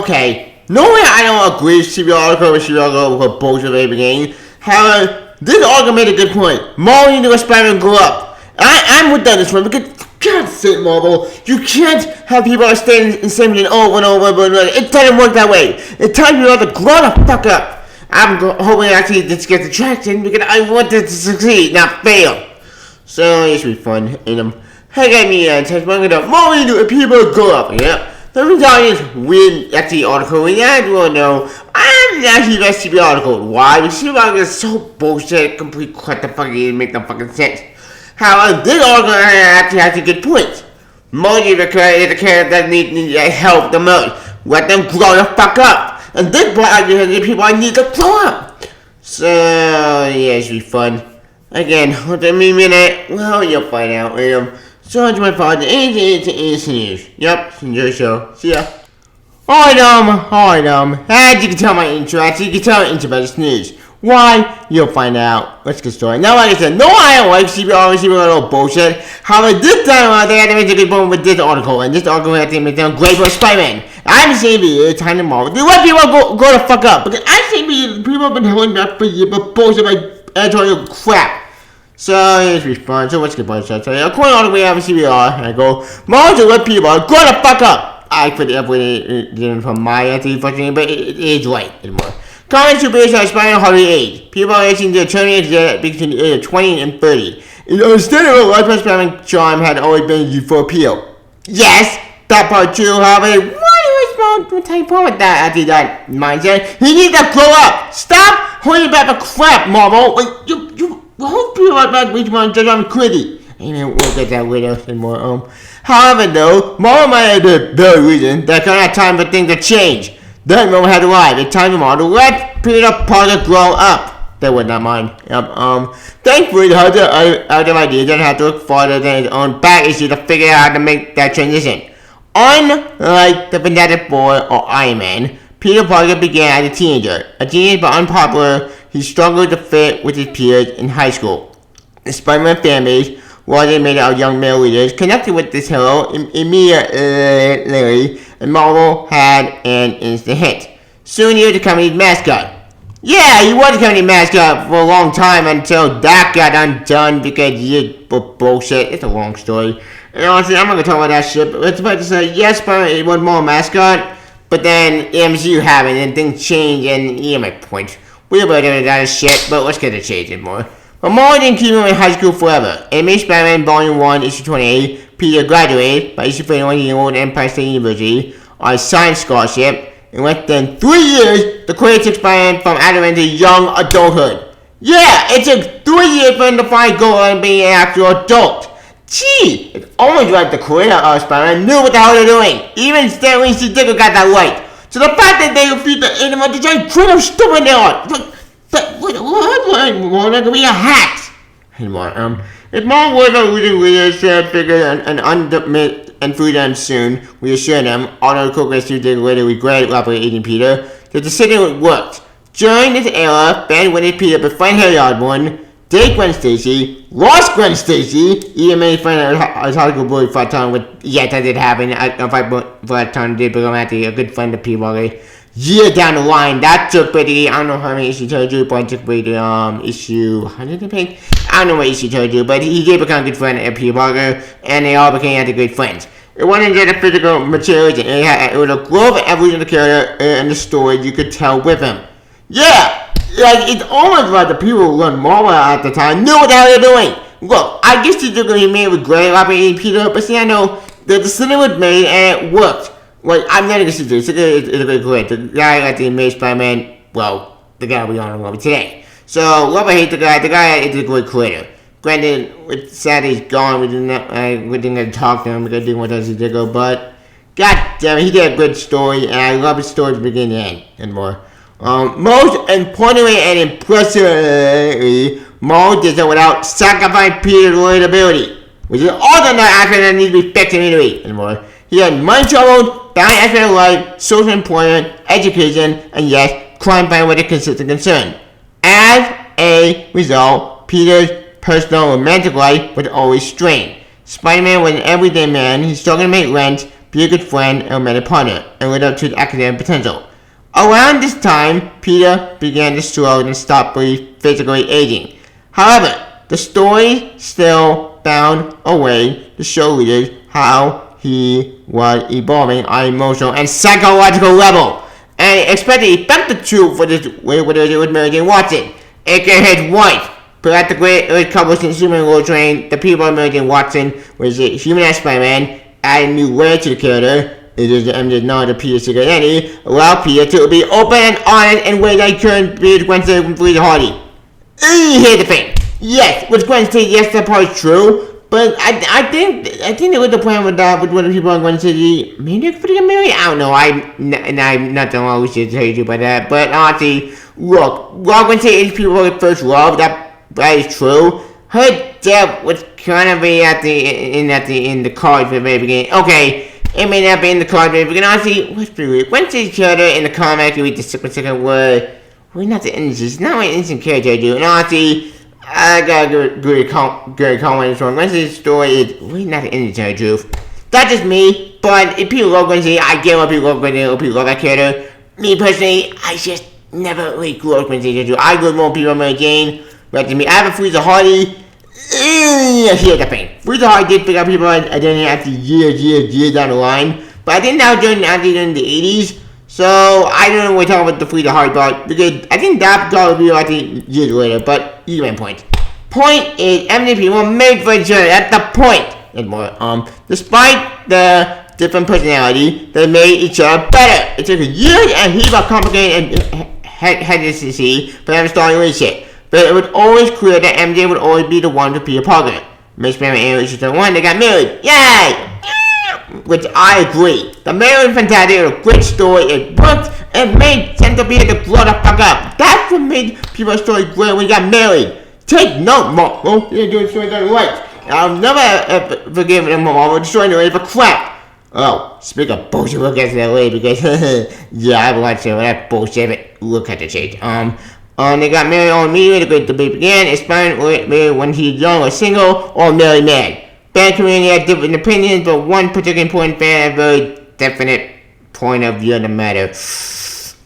okay, normally I don't agree with CB article with bullshit at the very beginning. However, this article made a good point. Marvel needs to let Spider-Man grow up. I'm with that this one because God sake, Marvel, you can't have people staying in same thing over and over and over. It doesn't work that way. It's time you have to grow the fuck up. I'm hoping actually this gets traction because I want this to succeed, not fail. So it should be fun. And hey, got me text one of Marvel needs to people grow up. Yeah. Let me tell you this weird actually article, and I don't know. I'm actually going to see the article. Why? Because the article is so bullshit, complete what the fuck it make no fucking sense. However, this article actually has a good point. Most of the characters that need help the most. Let them grow the fuck up. And this part actually has the people I need to grow up. So, yeah, it should be fun. Again, what do you minute? Well, you'll find out. So much my father is news. Yep, enjoy the show. See ya. Alright, as you can tell my intro, you can tell my intro about this news. Why? You'll find out. Let's get started. Now, like I said, no, I don't like CBR, a little bullshit. However, this time, they had to make a good point with this article, and this article had to make them great for Spider-Man. I'm saying it's time to Marvel. They let people go the fuck up, because I think people have been holding that for years, but bullshit like editorial crap. So, it's be fun. So, let's get started. So, according to the way I have a CBR, I go, Marvel to let people grow the fuck up. I put it up with it from my anti-fucking, but it is right anymore. Comics are based on Spider-Man hardly age. People are aging to terminate between the age of 20 and 30. It's understandable why Spider-Man charm had always been used for appeal. Yes, that part true, however, why do you take part with that after that mindset? He needs to grow up. Stop holding back the crap, Marvel. Like, you hold people like that which one just I'm quitting. And we'll get that with us and more. However, though, Marvel might have the very reason that kind of have time for things to change. Then Marvel had arrived. It's time for Marvel to let Peter Parker grow up. They would not mind. Thankfully, the other idea doesn't have to look farther than his own back issue to figure out how to make that transition. Unlike the Fantastic Four or Iron Man, Peter Parker began as a teenager. A genius but unpopular, he struggled to fit with his peers in high school. The Spider-Man families, while they made out young male leaders, connected with this hero immediately, and Marvel had an instant hit. Soon he was the company's mascot. Yeah, he was the company's mascot for a long time until that got undone because he bullshit. It's a long story. And honestly, I'm not going to talk about that shit, but it's about to say, yes, Spider-Man was more mascot, but then MCU happened and things changed, and yeah, my point. We're about to do that shit, but let's get to change it more. But Marvel didn't keep him in high school forever. In Amazing Spider-Man Volume 1, Issue 28, Peter graduated by Issue 31 he enrolled at Empire State University on a science scholarship. In less than 3 years, the creator took Spider-Man from adolescence to young adulthood. Yeah, it took 3 years for him to find goal and be an actual adult. Gee, it's almost like the creator of Spider-Man knew what the hell they're doing. Even Stanley C. Dicker got that right. So the fact that they refused the animal to try how stupid they are. But what could be a hat? Anymore, if Marvel was a losing leadership figure and and free them soon, we assure them, although the co-creators did later regret eating Peter, that the decision worked. During this era, fans wanted Peter befriend Harry Osborn, date Gwen Stacy, lost Gwen Stacy, even made friends as Hollywood Bully for a time with, yes, that did happen, for a time did become actually a good friend of Peter. Year down the line, that took pretty, I don't know how many issues told you, but it took pretty, issue 100 I think? I don't know what issue told you, but he did become a good friend of Peter Parker, and they all became good friends. It wasn't just the physical materials, it was a growth and evolution of the character and the story you could tell with him. Yeah! Like, it's almost like the people who run Marvel at the time knew what the hell they're doing! Look, I guess the joke he made was great about eating Peter, but see, I know the decision was made and it worked. Like, I'm not going to say this, it's a good career. The guy got the Amazing Spider-Man, well, the guy we on over today. So, love or hate the guy is a good creator. Granted, it's sad he's gone, we didn't talk to him because he didn't want us to go, but god damn it, he did a good story, and I love his story from beginning to end, and more. Most importantly and impressively, Marvel did so without sacrificing Peter's relatability, which is also another aspect that needs to be fixed immediately, and more. He had money trouble, balanced aspect of life, social employment, education, and yes, crime fighting with a consistent concern. As a result, Peter's personal romantic life was always strained. Spider-Man was an everyday man. He struggled to make rent, be a good friend and romantic partner, and live up to the academic potential. Around this time, Peter began to slow and stop physically aging. However, the story still found a way to show readers how he was evolving on an emotional and psychological level, and expect the effective tool for this with Mary Jane Watson, aka his wife. Practically, it was published in Superman World Train. The people of Mary Jane Watson was a humanized Spider-Man, added new layer to the character. It is the MJ's knowledge of Peter's secret identity, allow Peter to be open and honest in ways that he couldn't be with Gwen Stacy from Free the Hardy. Here's the thing. Yes, with Gwen Stacy, yes, that part is true. But I think there was a plan with that, with one of the people on Gwen Stacy. Maybe they're getting married? I don't know. I'm not the one who should tell you about that. But honestly, look, while Gwen Stacy is people first love, that is true. Her death was kind of in the cards from the very beginning. Okay, it may not be in the cards from the very beginning. Honestly, let's be real. Gwen Stacy's character in the comic, you read the second word. We're not the innocent. It's not an innocent character I do. And honestly, I gotta agree comment on Gwen Stacy's story is really not the innocent truth. That's just me, but if people love Gwen Stacy, I get what people love Gwen Stacy, people love that character. Me personally, I just never really grew up Gwen Stacy. I grew up more people on Mary Jane. But to me, I have a Freezer Hardy. Here's the thing. Freezer Hardy did pick up people's identity after years down the line. But I think that was during the 80s. So I don't know what we're talking about the Freezer Hardy part. Because I think that part will be years later. But you get my point. Point is, many people made for each other. That's the point. And more. Despite the different personality, they made each other better. It took years and heaps of complicated hesitancy for them to start a relationship. But it was always clear that MJ would always be the one to be a Parker. Miss Spider-Man and Alice the one that got married. Yay! Which I agree. The marriage was fantastic. It was a great story. It worked. It made sense to be able to blow the fuck up. That's what made people's story great when he got married. Take note, Marvel. You're doing stories that are right. I'll never forgive them, Marvel, destroying the way for crap. Oh, speak of bullshit, we'll get to that later because, yeah, I've watched some of that bullshit, but we'll cut the chase. They got married on immediately, the great debate began. It's fine when he's young or single or a married man. Fan community had different opinions, but one particular important fan had a very definite point of view on the matter.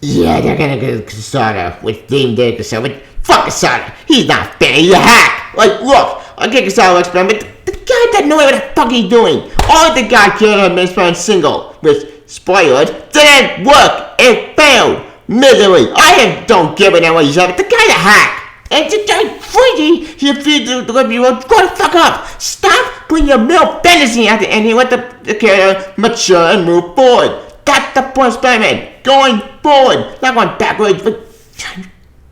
Yeah, they're gonna go Casada with Dean Day Casada, but fuck Casada. He's not fair, he's a hack. Like, look, I'll get Casada experiment, but the guy doesn't know what the fuck he's doing. All the guy cared about Miss Fan single, which, spoilers, didn't work. It failed. Misery. I don't give a damn what he's up. The guy's a hack. And it's just crazy. He refused to let me go the fuck up. Stop putting your male fantasy at the end here. Let the character mature and move forward. That's the point of Spider-Man. Going forward. Not going backwards, but...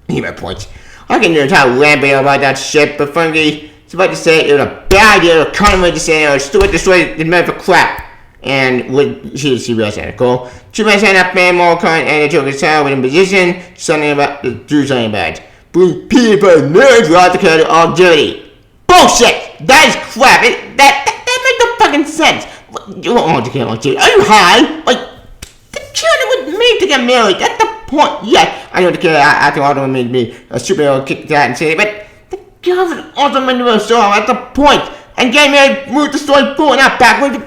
Here's my point. I can do a entire rampage about that shit, but frankly, it's about to say it was a bad idea. It was kind of way to say it was stupid, destroyed, it meant for crap. And with she realized that cool. Two men signed up fan more current and they took a child with a position, something about the do something bad. Bring people nerds throughout the character all dirty. Bullshit! That is crap! That makes no fucking sense! You won't want to kill on you. Are you high? Like the character was made to get married, that's the point. Yes, I know the character after all made to be a superhero kick that and say, but the girl was also meant to be a story, that's the point. And getting married moved the story forward, not backwards.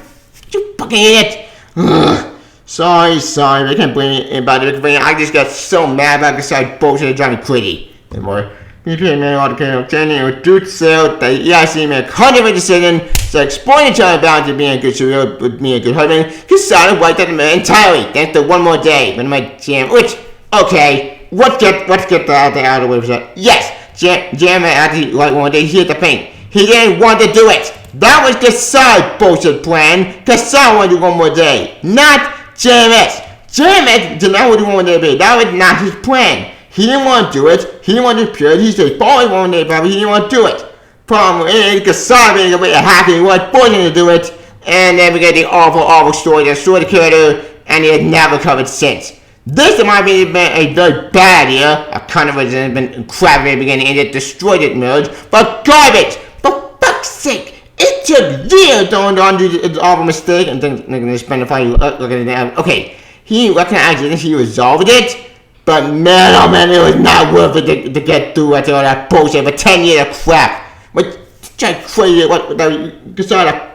You fucking idiot! Ugh. Sorry, I can't blame you about it. I just got so mad about this side bullshit that drives me crazy. And more. You pay me all the kind of training or dude sale that EIC made a 100% decision to exploit each other balance of being a good superhero with being a good husband. He decided to wipe that man entirely. Thanks to one more day when my jam. Which, okay, let's get that out of the way for a second. Yes, jam actually like one day. Here's the thing. He didn't want to do it. That was Kasai's bullshit plan. Kasai wanted to do one more day, not JMS. JMS did not want to do one more day. That was not his plan. He didn't want to do it. He didn't want to do it. He said, "Boy, one day, but he didn't want to do it." Problem is, Kasai made a hacker. He wanted him to do it, and then we get the awful story that destroyed the character, and he had never recovered since. This, in my opinion, has been a very bad idea. A kind of has been crap at the beginning, and it destroyed it, marriage. But garbage. For fuck's sake. It took years to undo the awful mistake and then they're gonna spend a fight looking at it. Okay, he recognized it and he resolved it, but man, oh man, it was not worth it to get through after all that bullshit for 10 years of crap. But try crazy what the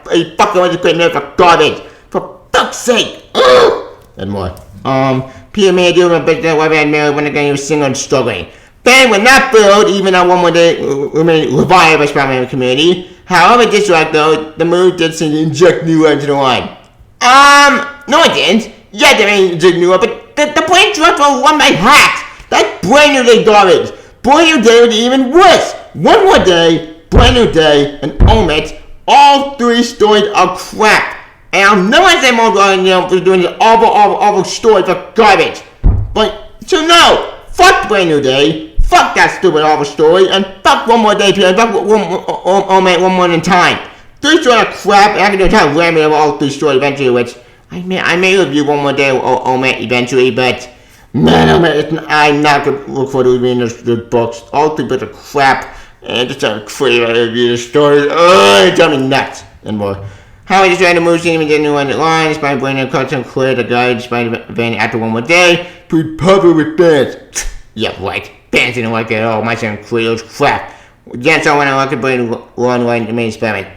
a fucking was a great man for garbage. For fuck's sake. Ugh. And more. Peter made a deal with Big Wife and Mary when again he was single and struggling. Fans were not thrilled, even on one more day remained revived by Spider-Man community. However, disliked though, the move did seem to inject new life into the line. No it didn't. Yeah, they may inject new life, but the plane dropped were run by hacks. That's brand new day garbage. Brand new day would be even worse. One more day, brand new day, and Omit, all three stories are crap. And I'll never say more for doing this awful story for garbage. But, so no, fuck brand new day. Fuck that stupid awful story, and fuck one more day, and fuck one more in time. 3 stories are crap, and I can do a time ramming of all 3 stories eventually, which I may review one more day eventually, but man, I'm not gonna look forward to reading the books. All 3 books are crap, and just trying to crazy to review the stories. It drives me nuts, and more. How I just ran the movie scene and didn't run the line, despite bringing a cartoon clear the guide, despite event after one more day. Pretty popular with fans. Yeah, right. Fans didn't like it at all. My son Creole's crap. Again, so when I like to bring one line to main Spiderman.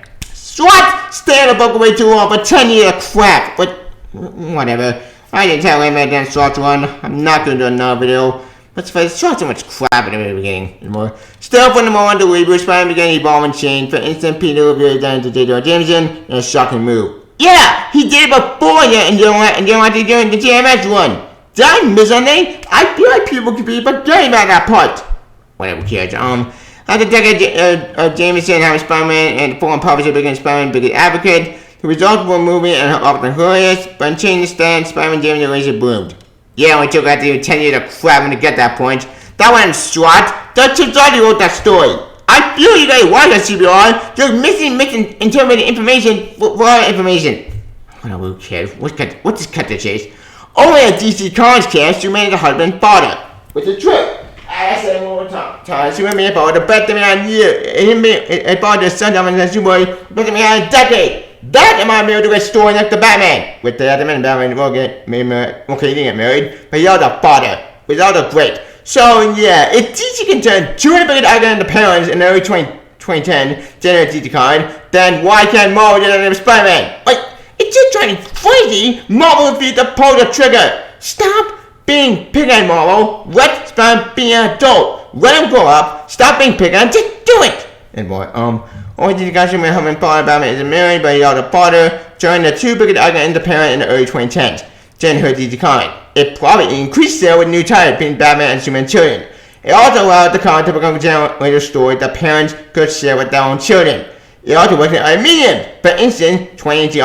What? Stay in the book way too long for 10 years of crap. But, whatever. I didn't tell him that Slot's one. I'm not going to do another video. Let's face it, so much crap in the very beginning. Anymore. Still, from the moment the reboot, Spider-Man began evolving change. For instance, Peter revealed down to J.J. Jameson in a shocking move. Yeah, he did it before and didn't want to do the JMS one. Did I miss something? I feel like people could be forgetting about that part. Whatever, cares. After a decade of Jameson having Spider-Man and the foreign publisher began Spider-Man biggest advocate, the results were moving and often hilarious, but in changing the stand, Spider-Man Jameson relationship bloomed. Yeah, only took after 10 years of crap to get that point. That wasn't Swat. The Chips already wrote that story. I feel you guys watch that CBR. You're misinterpreting information for other information. Whatever, who cares? What's this cut to chase? Only a DC Comics cast who made the husband and father. Which is true. I said it one more time. She made father the best man year. Him being a father, son of a superboy, best man in a decade. That am I married to a story like the Batman. With the other man, Batman he didn't get married, but he was a father. Without a great. So yeah, if DC can turn 200 billion items into parents in the early 2010 generate DC Con, then why can't Marvel do that Spider-Man? Like, it's just trying to be crazy. Marvel needs to pull the trigger. Stop being picky on Marvel. Let Spider-Man be an adult. Let him grow up. Stop being picky and just do it. And boy, only DC guys when having father Batman isn't married, but he had a father, joined the 2 biggest icon into parent in the early 2010s. Then her DC Con. It probably increased sales with new titles between Batman and Superman children. It also allowed the con to become a generator story that parents could share with their own children. It also wasn't a medium. For instance, 2018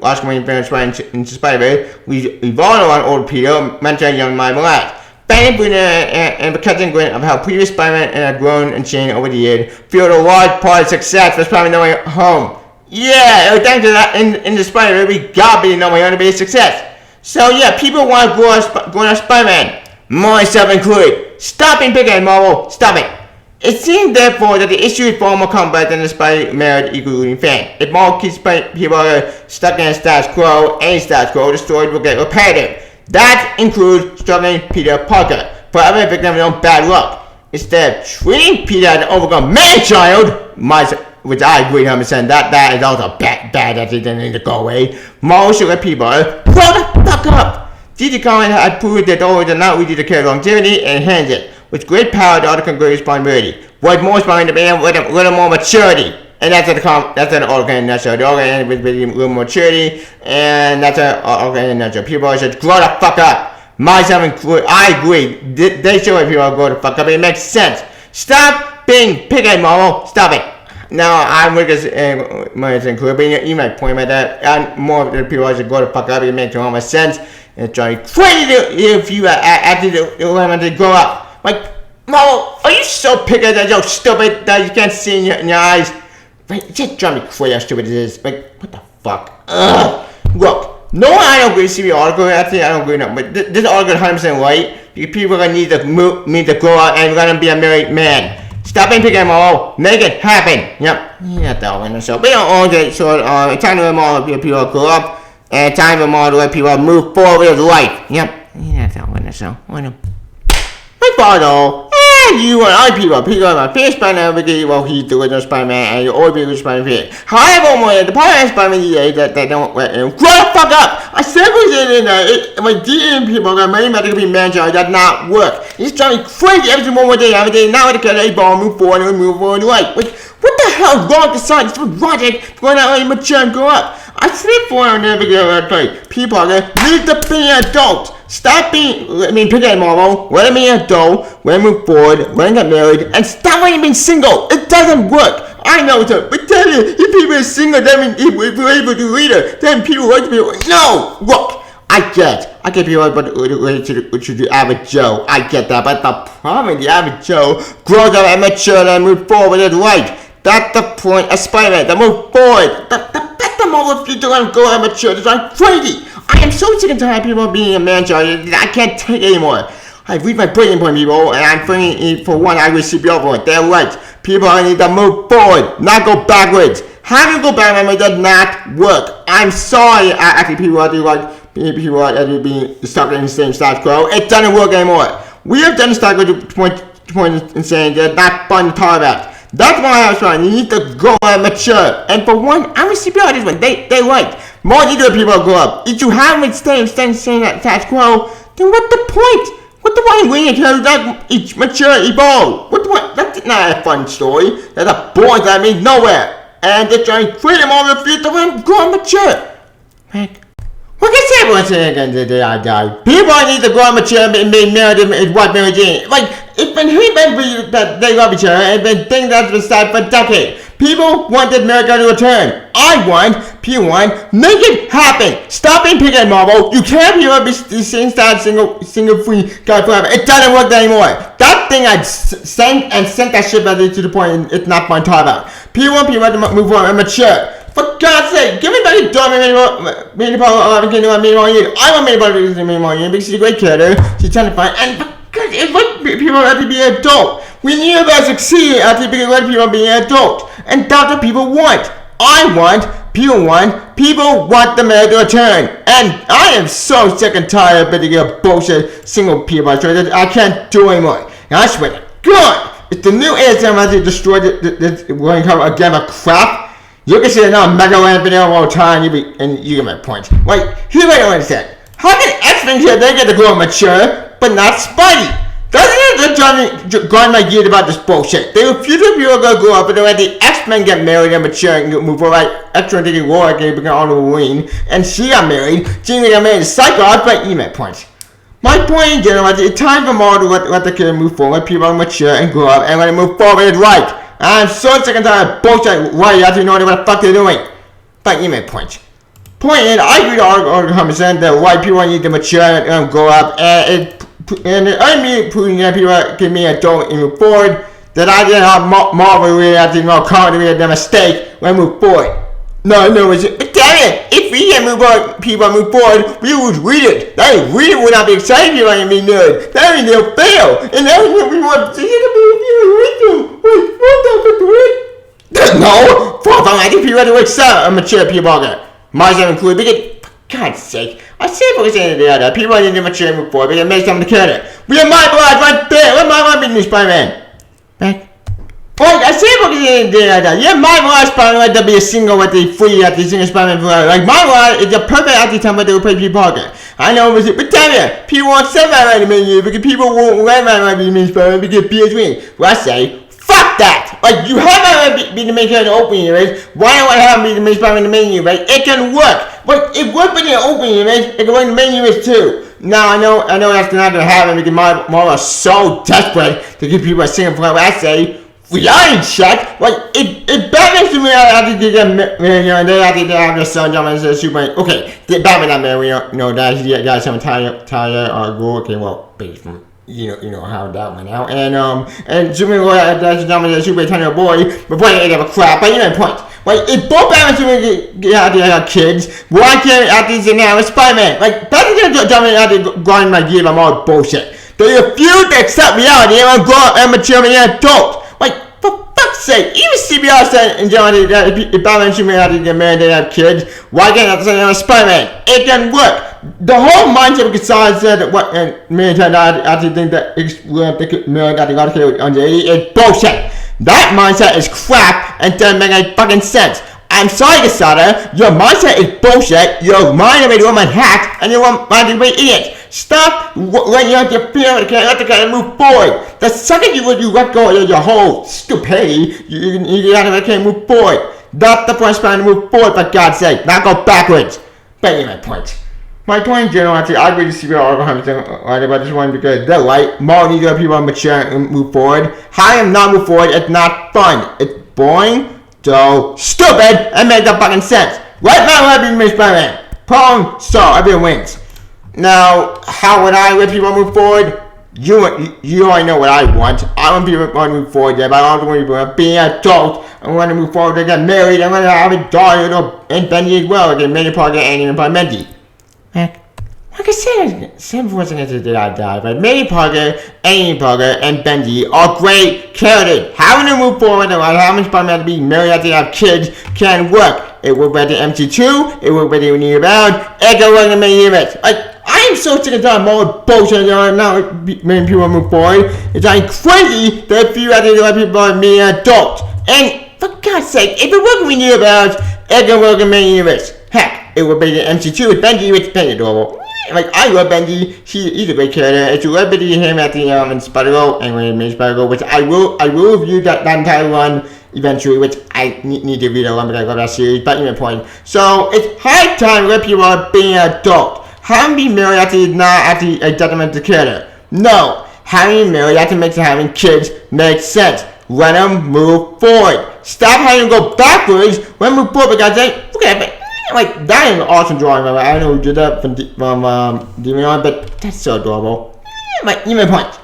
Oscar-winning film Spider-Man into Spider-Man revolved around old Peter, mentoring young Miles Morales. Fanning Bruner and Captain Grant of how previous Spider-Man had grown and changed over the years fueled a large part of success for Spider-Man No Way Home. Yeah, it was thanks to that in the Spider-Man we got being No Way Home to be a success. So yeah, people want to grow up Spider-Man, myself included. Stop being big at Marvel, stop it. It seems therefore that the issue is far more complex than the Spider-Man equally fan. If Marvel keeps people stuck in a status quo, the story will get repetitive. That includes struggling Peter Parker, forever a victim of his own bad luck. Instead of treating Peter as an overgrown man-child, which I agree 100%, that is also bad that he didn't need to go away. Marvel should let people grow the fuck up. DC Comics has proved that always are not easy to carry longevity and enhance it. With great power, the other can great responsibility. With more responsibility, with a little more maturity. And that's an article in a nutshell. The article ends with a little more maturity, and that's an article in a nutshell. People should grow the fuck up. Myself included, I agree. They should let people grow the fuck up. It makes sense. Stop being picky, Marvel. Stop it. Now, I'm with this, included, but you might point about that. And more of the people should grow the fuck up. It makes all my sense. And it's trying crazy if you actually let them to grow up. Like, Marvel, are you so picky that you're stupid that you can't see in your eyes? Like, it just drives me crazy how stupid it is. Like, what the fuck? Ugh. Look, no, I don't agree with the article. Actually, I don't agree. No, but this article is 100% right. People are gonna need to grow up and gonna be a married man. Stop being picky on Marvel. Make it happen. Yep. Yeah, that one. So, we don't all get short. It's time to let Marvel people grow up. And time for Marvel to let people move forward with life. Yep. Yeah, that one. So, my father, Yeah, you and other people are my favorite Spider-Man because, well, he's the original Spider-Man and you're all the Spider-Man fan. However, the part of Spider-Man is that they don't let him grow the fuck up. I said my DM people got money to be manager, it does not work. He's driving me crazy every single day, now they can a ball, move forward, right. What the hell is wrong with the son? It's logic, going out and mature and grow up. I sleep for and never get what I play. People are gonna need to be an adult. Stop being, pick a Marvel, let me be an adult, let me move forward, let me get married, and stop letting me being single. It doesn't work. I know it's but tell you, if people are single, that means if we're able to read it, then people like to be, no! Look, I get people to the average Joe. I get that, but the problem is the average Joe grows up and mature and move forward with right. That's the point of Spider-Man, to move forward. The Marvel future and go and mature. I'm crazy. I am so sick and tired of people being a manager. I can't take it anymore. I read my breaking point, people, and I'm thinking for one, I will see you over it. They're right. People need to move forward, not go backwards. Having to go backwards does not work. I'm sorry, actually, people are people are being stuck in the same status quo. It doesn't work anymore. We have done the status quo to point in saying they're not fun to talk about. That's why I was trying. You need to grow and mature. And for one, I'm a CPR this one. They like. More neither people grow up. If you haven't staying that status quo, then what the point? What the point when you tell that each mature evolve? That's not a fun story. That's a boring that means nowhere. And they're trying to create them all the future and grow and mature. Right? What can I say once again today I die? People need to grow and mature and be married and what Mary Jane. Like, it's been that they love each other and been things that's been said for decades. People wanted America to return. People want, make it happen. Stop being picky at Marvel. You can't be same style single free guy forever. It doesn't work anymore. That thing I sent that shit back to the point it's not fun to talk about. People want to move on and mature. For God's sake, give me back your dumb Minnie Paul. I want Minnie Paul to be more because she's a great character. She's trying to find and because it's what people have to be an adult. We need to succeed after let people be an adult. And that's what people want. People want the man to return. And I am so sick and tired of the bullshit single people. I can't do anymore. And I swear to God, if the new ASM has to destroy this going to come again of crap, you can see another Mega Land video all the time, and you get my point. Like, here's what I don't understand. How can X-Men here, they get to grow and mature, but not Spidey? Doesn't it grind my gears about this bullshit? They refuse to people to grow up, but then let the X-Men get married and mature and move forward. Like, X-Men did Laura became on Wolverine, and she got married. Jean got married to Cyclops, but you get my point. My point in general is it's time for Marvel to let the kid move forward, let people mature and grow up, and let them move forward is right. I'm so sick and tired of bullshit. Why you have to know what the fuck they're doing? But you make point. Point is, I agree to all the conversation that white people need to mature and grow up, and I mean proving that people can be adult and move forward. That I didn't have Marvel really have to know comedy their mistake when move forward. No, but damn it! If we can move on, people move forward, we would read it. That read it would not be excited if I mean nerd. That means they'll fail, and that means we want to see the movie. No, I think people have to accept a mature people there. Myself included, because, for God's sake, I say for the other people need to mature and move forward, because it makes them the character. We have my blood right there. Let my blood be new Spider-Man. Back. Like, I say for the other. Yeah, my blood Spider-Man to be a single with the free at the single Spider-Man. Like, my blood is a perfect anti-time to play Peter Parker. I know, but tell you, people want Spider-Man to be because people won't let my be the Spider-Man because PS3. Well, I say, fuck that! Like, you have to be the main character in the opening image. Why don't I have me the main Spider-Man in the main image? It can work. But it worked in the opening image, it can work in the main image too. Now, I know that's not going to happen because Marvel is so desperate to give people a single player. I say, reality check. Like, if Batman's to me, I have to get them, they have to have their son jump into Superman. Okay, Batman not married, that guys have Talia or Go. Okay, well, based from. You know how that went out, and Superman that's dominated Superman tiny boy, but boy ain't have a crap. But you know the point. Like if both Batman and Superman get out there kids, why can't out these now with Spider-Man? Like Batman gonna dominate out there grind my gear. I'm all bullshit. They refuse to accept reality and grow up and mature and adult. Like for fuck's sake, even CBR said in Johnny that if Batman should have to get married and have kids, why can't I say Spider-Man? It can work. The whole mindset of Kassan said that what and me and I actually think that married got to kill under 80 is bullshit. That mindset is crap and doesn't make any fucking sense. I'm sorry, Casada, your mindset is bullshit, your mind of a woman hacked, and your mind of an idiot. Stop letting out your fear and let the guy move forward. The second you let go of your whole stupidity, you can't move forward. That's the point trying to move forward, for God's sake, not go backwards. But anyway, my point. My point in general, actually, I agree with CBR article 100% right about this one because they're right. More need to people mature and move forward. How I am not move forward, it's not fun. It's boring. So stupid and make no fucking sense. Right now, I've been Spider-Man. Prong, so everyone wins. Now, how would I let people move forward? You already know what I want. I want people to move forward, yeah, but I also want people to be an adult. I want to move forward to get married. I want to have a daughter and Benji as well. Again, many part of Annie and by Benji. Like I said before did I die, but Manny Parker, Amy Parker, and Benji are great characters. Having to move forward and having Spider-Man to be married after they have kids can work. It worked by the MC2, it worked by the New Bound, it can work in many events. I am so sick of time more bullshit now many people move forward. It's crazy that if you have to let people be an adult. And for God's sake, if it works in New Bound, it can work in many events. Heck, it would be the MC2 with Benji, which is very adorable. I love Benji. He's a great character. It's a little bit of him at the in Spider-Go, anyway, in Spider-Go, which I will review that entire run eventually, which I need to read a lot because I love that series. But anyway, point. So it's high time to let people be an adult. Having been married after not actually a detriment to character. No, having married after makes having kids makes sense. Let them move forward. Stop having to go backwards. Let them move forward because look at it. That is an awesome drawing, by the way. I don't know who did that from Demon On, but that's so adorable. Even point.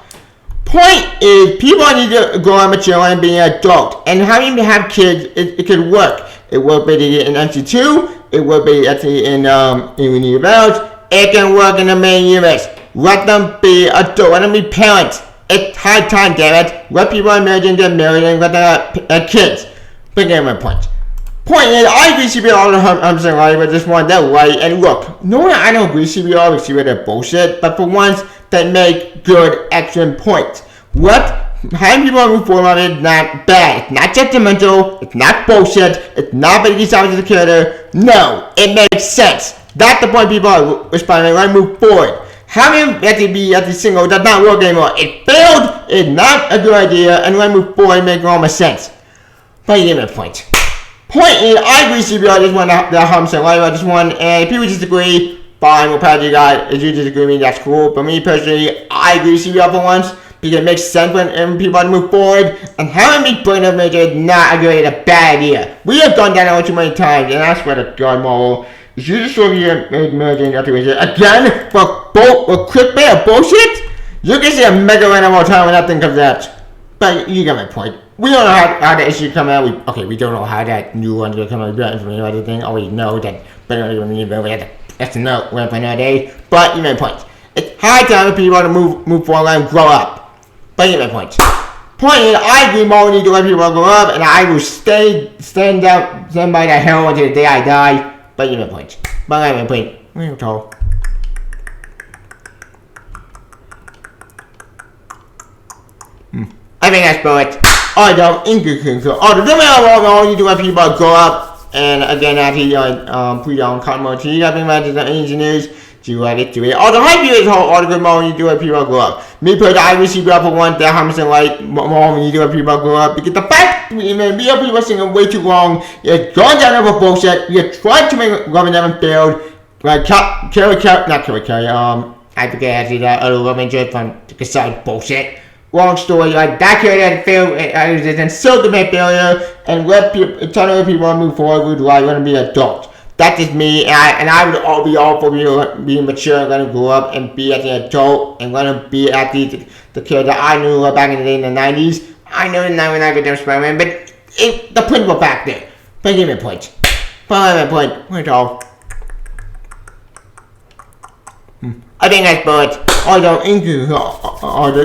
Point is, people need to grow up mature and be an adult. And having to have kids, it could work. It worked in MC2, it worked actually in New Balance. It can work in the main universe. Let them be adult, let them be parents. It's high time, damn it. Let people imagine get married and let them have kids. But again, my point. Point is, I agree CBR all the 100% right, but just one that right. And look, no, I don't agree CBR with CBR, they're bullshit, but for once, they make good, excellent points. What? Having people move forward is not bad. It's not judgmental, it's not bullshit, it's not big design to the character. No, it makes sense. That's the point people are responding, let me move forward. Having to be at the single does not work anymore. It failed, it's not a good idea, and let me move forward and make almost sense. But you get my point. Point is, I agree CBR, I just want that 100% right about this one, and if people disagree, fine, we'll pass you guys. If you disagree with me, that's cool. But me personally, I agree with CBR for once, because it makes sense when people want to move forward, and having me bring up major is not a bad idea. We have done that too many times, and I swear to God, Marvel, if you just show me your merging again, for clickbait or bullshit, you can see a mega random all the time when that thing comes out. But you get my point. We don't know how that issue come out. We don't know how that new one's gonna come out. We don't information about anything. Oh, we know that. But we have to. That's the note. We're gonna nowadays. But you make points. It's high time for people to move forward and grow up. But you make points. Point is, I agree more need to let people grow up, and I will stand by the hell until the day I die. But you make points. But I make point. We're told. I think that's about it. Alright, in conclusion, the thing I need to let people grow up, and again, actually, put on content mode to you guys, the engineers, to get to it. All the hype is all the good more you do let people grow up. Me personally, I wish you grow up for one, that 100% right, more you do let people grow up, because the fact, man, we have people singing way too long, you're going down over bullshit, you tried to make Robin Evans failed, like, I forget actually that other Robin joke from the side bullshit. Long story, like that character failed and so to make failure and let people tell other people to move forward with life, let them be adults. That's just me, and I would be all for being mature and let them grow up and be at the adult and let them be at the character I knew back in the day in the 90s. I know that we're not going to Spider-Man, but the principle back there. But give me a point. But my point, we're all. I think that's bullets. Although,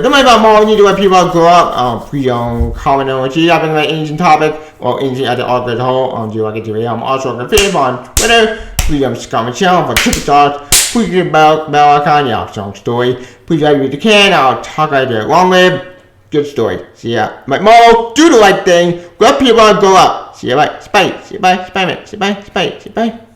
don't worry about more. We need to let people grow up. Please comment on what you have in the ancient topic or ancient other article as a whole. Do you like it to be also on the Facebook on Twitter. Please comment channel for triple stars. Please give bell icon. Yeah, song story. Please like if you can. I'll talk right there. Long live. Good story. See ya. My Mo, do the right thing. Let people grow up. See you bye. Spidey. See you bye. Spiderman. See you bye. Spidey. See you bye.